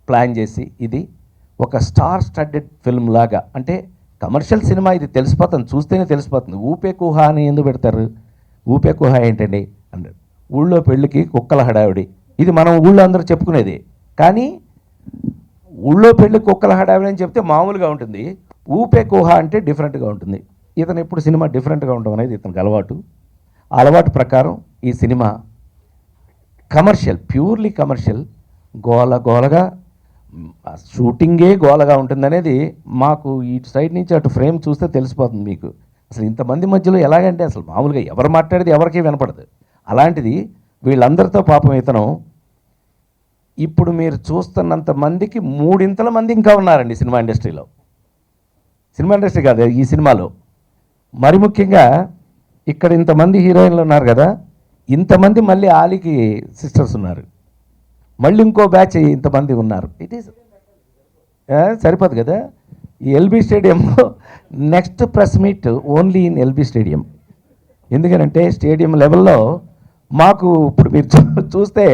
Plan చేసి ఇది ఒక స్టార్ స్టడెడ్ ఫిల్మ్ లాగా, అంటే కమర్షియల్ సినిమా ఇది తెలిసిపోతుంది, చూస్తేనే తెలిసిపోతుంది. ఊపే కుహ అని ఎందుకు పెడతారు? ఊపే కుహ ఏంటండి అన్నాడు. ఊళ్ళో పెళ్ళికి కుక్కల హడావిడి, ఇది మనం ఊళ్ళో అందరూ చెప్పుకునేది. కానీ ఊళ్ళో పెళ్ళి కుక్కల హడావిడి అని చెప్తే మామూలుగా ఉంటుంది, ఊపే కుహ అంటే డిఫరెంట్గా ఉంటుంది. ఇతను ఎప్పుడు సినిమా డిఫరెంట్గా ఉండడం అనేది ఇతనికి అలవాటు. ఆ అలవాటు ప్రకారం ఈ సినిమా కమర్షియల్, ప్యూర్లీ కమర్షియల్, గోలగా షూటింగే గోలగా ఉంటుందనేది మాకు ఇటు సైడ్ నుంచి అటు ఫ్రేమ్ చూస్తే తెలిసిపోతుంది మీకు. అసలు ఇంతమంది మధ్యలో ఎలాగంటే అసలు మామూలుగా ఎవరు మాట్లాడేది ఎవరికీ వినపడదు. అలాంటిది వీళ్ళందరితో పాపం ఇతను ఇప్పుడు మీరు చూస్తున్నంత మందికి 3 మంది ఇంకా ఉన్నారండి సినిమా ఇండస్ట్రీలో. సినిమా ఇండస్ట్రీ కాదు, ఈ సినిమాలో మరి ముఖ్యంగా ఇక్కడ ఇంతమంది హీరోయిన్లు ఉన్నారు కదా, ఇంతమంది మళ్ళీ ఆలీకి సిస్టర్స్ ఉన్నారు, మళ్ళీ ఇంకో బ్యాచ్ ఇంతమంది ఉన్నారు. ఇది సరిపోదు కదా. ఈ ఎల్బీ స్టేడియంలో next press meet only in LB stadium. ఎందుకనంటే స్టేడియం లెవెల్లో మాకు ఇప్పుడు మీరు చూస్తే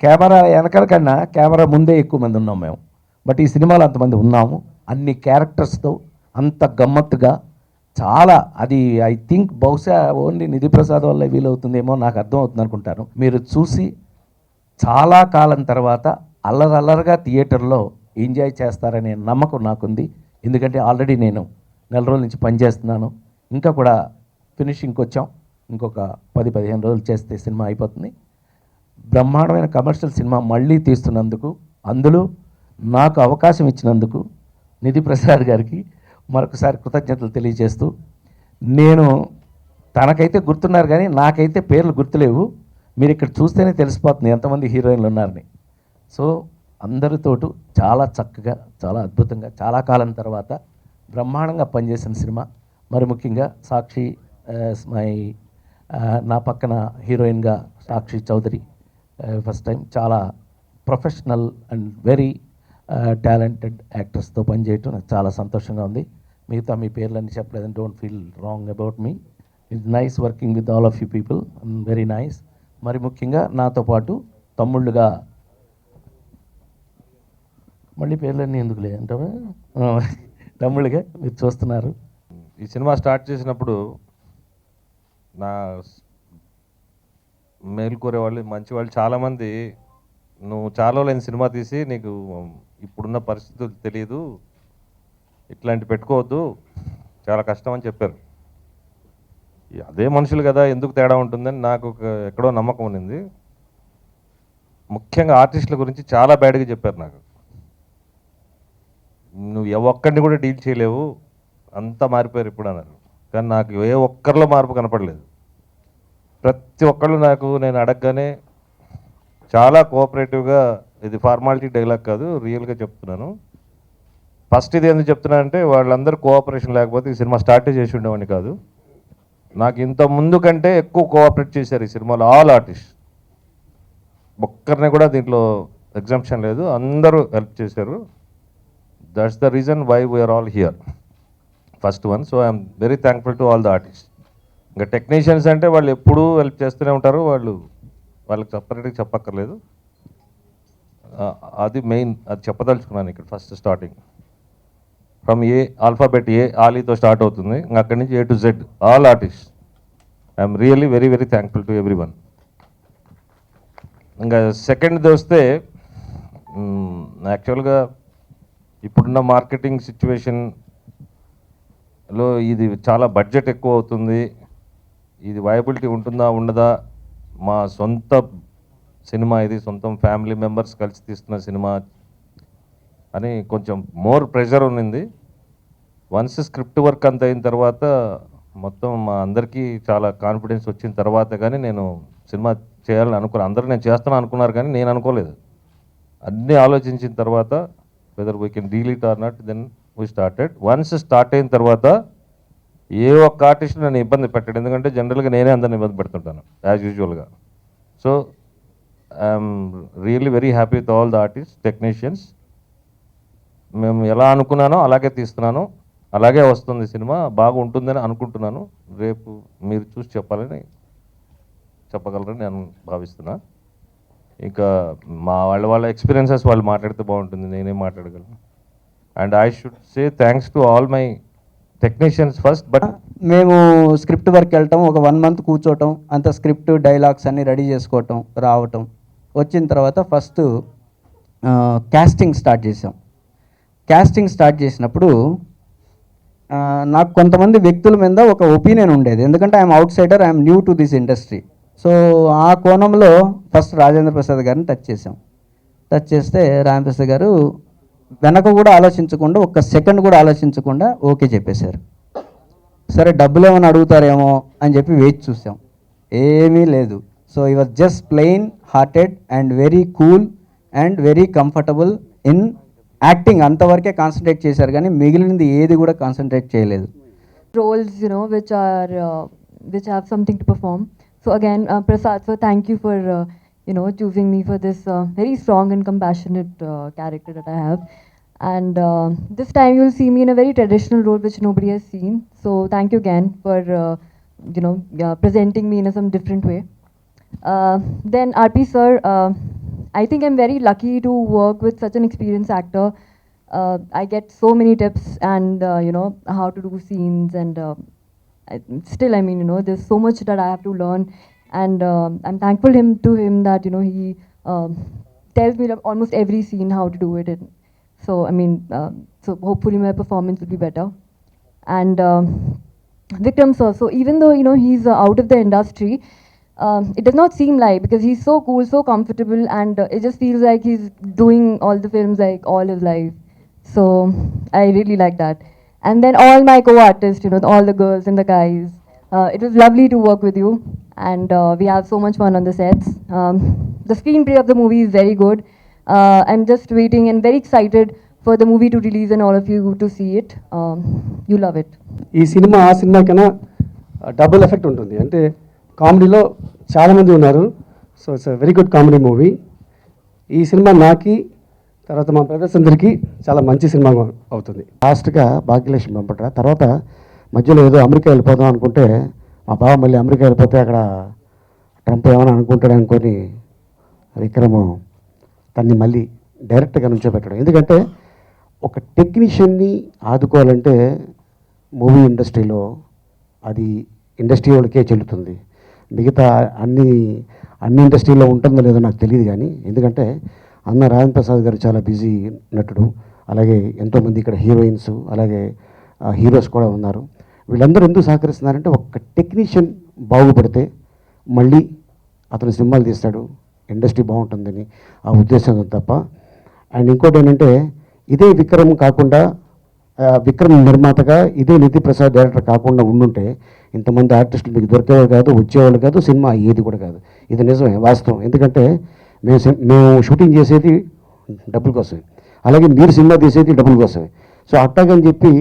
కెమెరా వెనకాల కన్నా కెమెరా ముందే ఎక్కువ మంది ఉన్నాం మేము. బట్ ఈ సినిమాలో అంతమంది ఉన్నాము, అన్ని క్యారెక్టర్స్తో అంత గమ్మత్తుగా చాలా. అది ఐ థింక్ బహుశా ఓన్లీ నిధి ప్రసాద్ వల్ల వీలవుతుందేమో నాకు అర్థం అవుతుంది అనుకుంటాను. మీరు చూసి చాలా కాలం తర్వాత అల్లరల్లరగా థియేటర్లో ఎంజాయ్ చేస్తారనే నమ్మకం నాకుంది. ఎందుకంటే ఆల్రెడీ నేను 4 రోజుల నుంచి పనిచేస్తున్నాను, ఇంకా కూడా ఫినిషింగ్కి వచ్చాం. ఇంకొక 10-15 రోజులు చేస్తే సినిమా అయిపోతుంది. బ్రహ్మాండమైన కమర్షియల్ సినిమా మళ్ళీ తీస్తున్నందుకు, అందులో నాకు అవకాశం ఇచ్చినందుకు నిధి ప్రసాద్ గారికి మరొకసారి కృతజ్ఞతలు తెలియజేస్తూ, నేను తనకైతే గుర్తున్నారు కానీ నాకైతే పేర్లు గుర్తులేవు. మీరు ఇక్కడ చూస్తేనే తెలిసిపోతుంది ఎంతమంది హీరోయిన్లు ఉన్నారని. సో అందరితోటి చాలా చక్కగా, చాలా అద్భుతంగా, చాలా కాలం తర్వాత బ్రహ్మాండంగా పనిచేసిన సినిమా. మరి ముఖ్యంగా సాక్షి మై నా పక్కన హీరోయిన్గా సాక్షి చౌదరి ఫస్ట్ టైం, చాలా ప్రొఫెషనల్ అండ్ వెరీ టాలెంటెడ్ యాక్టర్స్తో పనిచేయటం నాకు చాలా సంతోషంగా ఉంది. మిగతా మీ పేర్లన్నీ చెప్పలేదని don't feel wrong about me. It's nice working with all of you people, very nice. మరి ముఖ్యంగా నాతో పాటు తమ్ముళ్ళుగా, మళ్ళీ పేర్లన్నీ ఎందుకు లేదంటావా, తమ్ముళ్ళుగా మీరు చూస్తున్నారు. ఈ సినిమా స్టార్ట్ చేసినప్పుడు నా మేలుకోరే వాళ్ళు, మంచి వాళ్ళు చాలామంది, నువ్వు చాలా రోజులైన సినిమా తీసి నీకు ఇప్పుడున్న పరిస్థితులు తెలియదు, ఇట్లాంటి పెట్టుకోవద్దు, చాలా కష్టం అని చెప్పారు. అదే మనుషులు కదా, ఎందుకు తేడా ఉంటుందని నాకు ఎక్కడో నమ్మకం ఉన్నింది. ముఖ్యంగా ఆర్టిస్టుల గురించి చాలా బ్యాడ్గా చెప్పారు నాకు. నువ్వు ఒక్కడిని కూడా డీల్ చేయలేవు, అంతా మారిపోయారు ఇప్పుడు అన్నారు. కానీ నాకు ఏ ఒక్కరిలో మార్పు కనపడలేదు. ప్రతి ఒక్కళ్ళు నాకు, నేను అడగగానే చాలా కోఆపరేటివ్గా, ఇది ఫార్మాలిటీ డైలాగ్ కాదు, రియల్గా చెప్తున్నాను. ఫస్ట్ ఇది ఎందుకు చెప్తున్నానంటే, వాళ్ళందరూ కోఆపరేషన్ లేకపోతే ఈ సినిమా స్టార్ట్ చేసి ఉండేవాడిని కాదు. నాకు ఇంత ముందు కంటే ఎక్కువ కోఆపరేట్ చేశారు ఈ సినిమాలో ఆల్ ఆర్టిస్ట్. ఒక్కరిని కూడా దీంట్లో ఎగ్జామ్షన్ లేదు, అందరూ హెల్ప్ చేశారు. That's the reason why we're all here, first one. So I'm very thankful to all the artist. ఇంకా టెక్నీషియన్స్ అంటే వాళ్ళు ఎప్పుడూ హెల్ప్ చేస్తూనే ఉంటారు, వాళ్ళకి సపరేట్గా చెప్పక్కర్లేదు. అది మెయిన్, అది చెప్పదలుచుకున్నాను ఇక్కడ first starting. From A, alphabet A ఆలీతో స్టార్ట్ అవుతుంది, ఇంకా అక్కడి నుంచి A to Z all artist. I'm really very very thankful to every one. ఇంకా సెకండ్ది వస్తే, యాక్చువల్గా ఇప్పుడున్న మార్కెటింగ్ సిచ్యువేషన్లో ఇది చాలా బడ్జెట్ ఎక్కువ అవుతుంది, ఇది వయబిలిటీ ఉంటుందా ఉండదా, మా సొంత సినిమా ఇది, సొంతం ఫ్యామిలీ మెంబర్స్ కలిసి తీస్తున్న సినిమా అని కొంచెం మోర్ ప్రెషర్ ఉన్నింది. వన్స్ స్క్రిప్ట్ వర్క్ అంత అయిన తర్వాత, మొత్తం మా అందరికీ చాలా కాన్ఫిడెన్స్ వచ్చిన తర్వాత కానీ నేను సినిమా చేయాలని అనుకున్నాను. అందరూ నేను చేస్తాను అనుకున్నారు కానీ నేను అనుకోలేదు. అన్నీ ఆలోచించిన తర్వాత whether we can deal it or not, then we started. Once start అయిన తర్వాత ఏ ఒక్క ఆర్టిస్ట్ నన్ను ఇబ్బంది పెట్టాడు, ఎందుకంటే జనరల్గా నేనే అందరిని ఇబ్బంది పెడుతుంటాను యాజ్ యూజువల్గా. So I'm really very happy with all the artist, technicians. మేము ఎలా అనుకున్నానో అలాగే తీస్తున్నాను, అలాగే వస్తుంది సినిమా, బాగుంటుందని అనుకుంటున్నాను. రేపు మీరు చూసి చెప్పగలరని నేను భావిస్తున్నా. ఇంకా మా వాళ్ళ ఎక్స్పీరియన్సెస్ వాళ్ళు మాట్లాడితే బాగుంటుంది, నేనేం మాట్లాడగలను. And I should say thanks to all my technicians first. But మేము స్క్రిప్ట్ వర్క్ వెళ్ళటం, ఒక 1 month కూర్చోవటం, అంత స్క్రిప్ట్ డైలాగ్స్ అన్నీ రెడీ చేసుకోవటం, రావటం, వచ్చిన తర్వాత ఫస్ట్ క్యాస్టింగ్ స్టార్ట్ చేసాం. క్యాస్టింగ్ స్టార్ట్ చేసినప్పుడు నాకు కొంతమంది వ్యక్తుల మీద ఒక ఒపీనియన్ ఉండేది, ఎందుకంటే I'm out cider, I'm new to this industry. So ఆ కోణంలో ఫస్ట్ రాజేంద్ర ప్రసాద్ గారిని టచ్ చేసాం. టచ్ చేస్తే రాజేంద్ర ప్రసాద్ గారు వెనక కూడా ఆలోచించకుండా, ఒక్క సెకండ్ కూడా ఆలోచించకుండా ఓకే చెప్పేశారు. సరే డబ్బులు ఏమైనా అడుగుతారేమో అని చెప్పి వేచి చూసాం, ఏమీ లేదు. సో ఈ was just plain hearted and very cool and very comfortable in acting. అంతవరకే కాన్సన్ట్రేట్ చేశారు, కానీ మిగిలినది ఏది కూడా కాన్సన్ట్రేట్ చేయలేదు. Roles, which have something to perform. So again, Prasad, so thank you for choosing me for this very strong and compassionate character that I have. And this time you'll see me in a very traditional role which nobody has seen. So thank you again for presenting me in some different way. Then RP sir, I think I'm very lucky to work with such an experienced actor. I get so many tips and how to do scenes, and still, there's so much that I have to learn, and I'm thankful to him that he tells me almost every scene how to do it. And so so hopefully my performance will be better. And Vikram sir, so even though he's out of the industry, it does not seem like, because he's so cool, so comfortable, and it just feels like he's doing all the films like all his life. So I really like that. And then all my co-artists, all the girls and the guys, it was lovely to work with you, and we have so much fun on the sets. The screenplay of the movie is very good. I'm just waiting and very excited for the movie to release and all of you to see it. You love it. ఈ cinema ఆ cinema కన్నా double effect ఉంటుంది. అంటే కామెడీలో చాలామంది ఉన్నారు, so it's very good comedy movie. ఈ cinema నాకి, తర్వాత మా బ్రదర్స్ అందరికీ చాలా మంచి సినిమా అవుతుంది. లాస్ట్గా భాగ్యలక్ష్మి పంపట తర్వాత మధ్యలో ఏదో అమెరికా వెళ్ళిపోదాం అనుకుంటే, మా బావ మళ్ళీ అమెరికా వెళ్ళిపోతే అక్కడ ట్రంప్ ఏమైనా అనుకుంటాడు అనుకొని విక్రమ్ తన్ని మళ్ళీ డైరెక్ట్గా నుంచోబెట్టడం. ఎందుకంటే ఒక టెక్నీషియన్ని ఆదుకోవాలంటే మూవీ ఇండస్ట్రీలో అది ఇండస్ట్రీ వాళ్ళకే చెల్లుతుంది. మిగతా అన్ని ఇండస్ట్రీలో ఉంటుందో లేదో నాకు తెలియదు, కానీ ఎందుకంటే అన్న రాజేంద్ర ప్రసాద్ గారు చాలా బిజీ నటుడు, అలాగే ఎంతోమంది ఇక్కడ హీరోయిన్స్, అలాగే హీరోస్ కూడా ఉన్నారు. వీళ్ళందరూ ఎందుకు సహకరిస్తున్నారంటే ఒక్క టెక్నీషియన్ బాగుపడితే మళ్ళీ అతను సినిమాలు తీస్తాడు, ఇండస్ట్రీ బాగుంటుందని ఆ ఉద్దేశం తప్ప. అండ్ ఇంకోటి ఏంటంటే, ఇదే విక్రమ్ కాకుండా, విక్రమ్ నిర్మాతగా ఇదే నిధి ప్రసాద్ డైరెక్టర్ కాకుండా ఉండుంటే ఇంతమంది ఆర్టిస్టులు మీకు దొరికేవాళ్ళు కాదు, వచ్చేవాళ్ళు కాదు, సినిమా అయ్యేది కూడా కాదు. ఇది నిజమే, వాస్తవం. ఎందుకంటే మేము షూటింగ్ చేసేది డబ్బుల కోసమే, అలాగే మీరు సినిమా తీసేది డబ్బుల కోసమే. సో అట్టాగని చెప్పి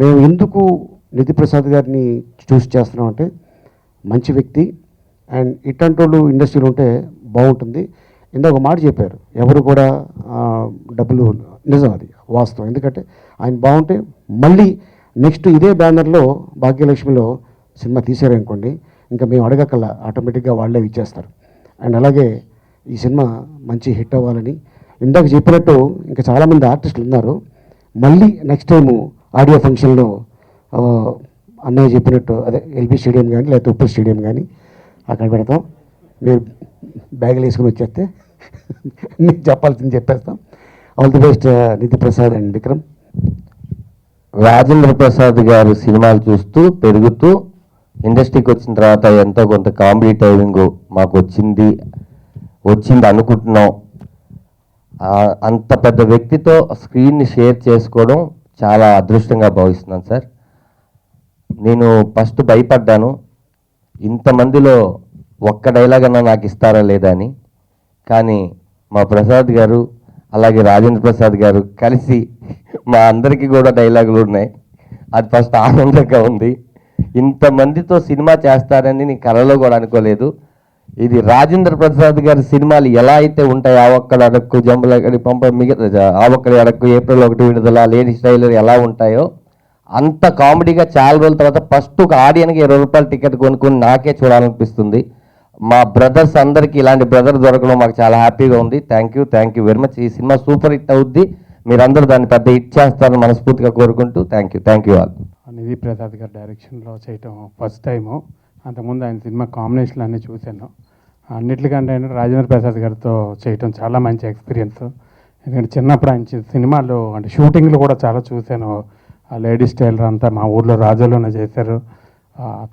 మేము ఎందుకు నిధి ప్రసాద్ గారిని చూస్ చేస్తున్నాం అంటే, మంచి వ్యక్తి అండ్ ఇట్లాంటి వాళ్ళు ఇండస్ట్రీలో ఉంటే బాగుంటుంది. ఇందాక ఒక మాట చెప్పారు, ఎవరు కూడా డబ్బులు, నిజం, అది వాస్తవం. ఎందుకంటే ఆయన బాగుంటే మళ్ళీ నెక్స్ట్ ఇదే బ్యానర్లో భాగ్యలక్ష్మిలో సినిమా తీసారనుకోండి, ఇంకా మేము అడగకల్లా ఆటోమేటిక్గా వాళ్ళే ఇచ్చేస్తారు. అండ్ అలాగే ఈ సినిమా మంచి హిట్ అవ్వాలని ఇందాక చెప్పినట్టు ఇంకా చాలామంది ఆర్టిస్టులు ఉన్నారు. మళ్ళీ నెక్స్ట్ టైము ఆడియో ఫంక్షన్లో అన్నయ్య చెప్పినట్టు అదే ఎల్బీ స్టేడియం కానీ లేకపోతే ఉప్పు స్టేడియం కానీ అక్కడ పెడతాం. మీరు బ్యాగులు వేసుకుని వచ్చేస్తే మీకు చెప్పాల్సింది చెప్పేస్తాం. All the best Nidhi Prasad and Vikram. Rajendra Prasad garu సినిమాలు చూస్తూ పెరుగుతూ ఇండస్ట్రీకి వచ్చిన తర్వాత ఎంతో కొంత కామెడీ టైమింగ్ మాకు వచ్చింది అనుకుంటున్నాం. అంత పెద్ద వ్యక్తితో స్క్రీన్ని షేర్ చేసుకోవడం చాలా అదృష్టంగా భావిస్తున్నాను సార్. నేను ఫస్ట్ భయపడ్డాను, ఇంతమందిలో ఒక్క డైలాగ్ అన్నా నాకు ఇస్తారా లేదా అని. కానీ మా ప్రసాద్ గారు అలాగే రాజేంద్ర ప్రసాద్ గారు కలిసి మా అందరికీ కూడా డైలాగులు ఉన్నాయి. అది ఫస్ట్ ఆనందంగా ఉంది. ఇంతమందితో సినిమా చేస్తారని నేను కలలో కూడా అనుకోలేదు. ఇది రాజేంద్ర ప్రసాద్ గారి సినిమాలు ఎలా అయితే ఉంటాయి, ఆ ఒక్కడి అడక్కు, జంబులగడి పంప, మిగతా ఆ ఒక్కడి అడక్కు, ఏప్రిల్ 1 విడుదల, లేడీ స్టైలర్ ఎలా ఉంటాయో అంత కామెడీగా చాలా రోజుల తర్వాత ఫస్ట్ ఒక ఆడియన్కి 20 రూపాయల టికెట్ కొనుక్కొని నాకే చూడాలనిపిస్తుంది. మా బ్రదర్స్ అందరికీ ఇలాంటి బ్రదర్ దొరకడం మాకు చాలా హ్యాపీగా ఉంది. Thank you very much. ఈ సినిమా సూపర్ హిట్ అవుద్ది, మీరందరూ దాన్ని పెద్ద హిట్ చేస్తారని మనస్ఫూర్తిగా కోరుకుంటూ థ్యాంక్ యూ ఆల్. నిధి ప్రసాద్ గారి డైరెక్షన్లో చేయటం ఫస్ట్ టైము. అంతకుముందు ఆయన సినిమా కాంబినేషన్లు అన్నీ చూశాను. అన్నిటికంటే రాజేంద్ర ప్రసాద్ గారితో చేయటం చాలా మంచి ఎక్స్పీరియన్స్. ఎందుకంటే చిన్నప్పుడు ఆయన సినిమాలు అంటే షూటింగ్లు కూడా చాలా చూశాను. ఆ లేడీస్ టైలర్ అంతా మా ఊర్లో రాజోలోనే చేశారు.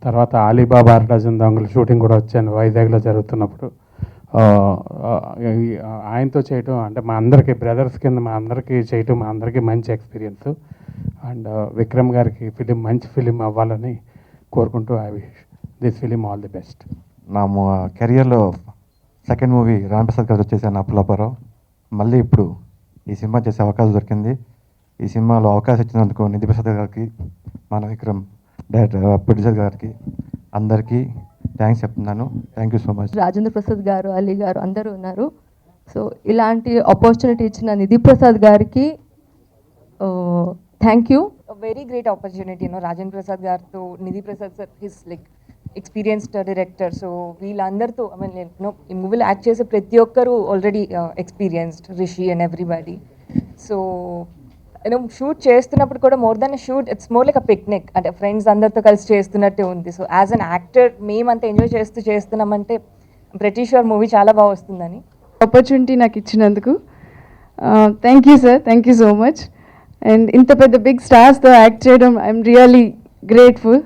తర్వాత అలీబాబా డజన్ దొంగలు షూటింగ్ కూడా వచ్చాను వైజాగ్లో జరుగుతున్నప్పుడు. ఆయనతో చేయటం అంటే మా అందరికీ బ్రదర్స్ కింద మా అందరికీ చేయటం మా అందరికీ మంచి ఎక్స్పీరియన్స్. అండ్ విక్రమ్ గారికి ఫిలిం మంచి ఫిలిం అవ్వాలని కోరుకుంటూ I wish this film all the best. నా కెరియర్లో సెకండ్ మూవీ రాంప్రసాద్ గారు వచ్చేసాను అప్పులపారావు. మళ్ళీ ఇప్పుడు ఈ సినిమా చేసే అవకాశం దొరికింది. ఈ సినిమాలో అవకాశం ఇచ్చినందుకు నిధి ప్రసాద్ గారికి, మన విక్రమ్ డైరెక్టర్ ప్రొడ్యూసర్ గారికి అందరికీ థ్యాంక్స్ చెప్తున్నాను. Thank you so much. Rajendra Prasad గారు, అలీ గారు అందరూ ఉన్నారు. సో ఇలాంటి ఆపర్చునిటీ ఇచ్చిన నిధి ప్రసాద్ గారికి thank you. Very great opportunity Rajendra Prasad గారితో, Nidhi Prasad sir his like experienced director. So వీళ్ళందరితో ఐ మీన్ ఈ మూవీలో యాక్ట్ చేసే ప్రతి ఒక్కరు already experienced, Rishi and everybody. So shoot చేస్తున్నప్పుడు కూడా more than shoot it's more like a picnic, అంటే ఫ్రెండ్స్ అందరితో కలిసి చేస్తున్నట్టే ఉంది. సో యాజ్ అన్ యాక్టర్ మేమంతా ఎంజాయ్ చేస్తున్నామంటే ప్రతి షూర్ మూవీ చాలా బాగా వస్తుందని. ఆపర్చునిటీ నాకు ఇచ్చినందుకు thank you sir, thank you so much. And ఇంత పెద్ద బిగ్ స్టార్స్తో యాక్ట్ చేయడం I'm really grateful.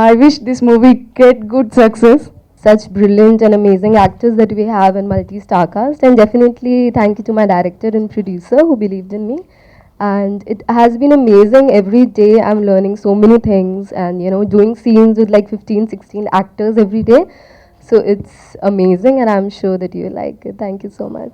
I wish this movie get good success. Such brilliant and amazing actors that we have in multi-star cast, and definitely thank you to my director and producer who believed in me. And it has been amazing. Every day I'm learning so many things, and doing scenes with like 15-16 actors every day. So it's amazing, and I'm sure that you like it. Thank you so much.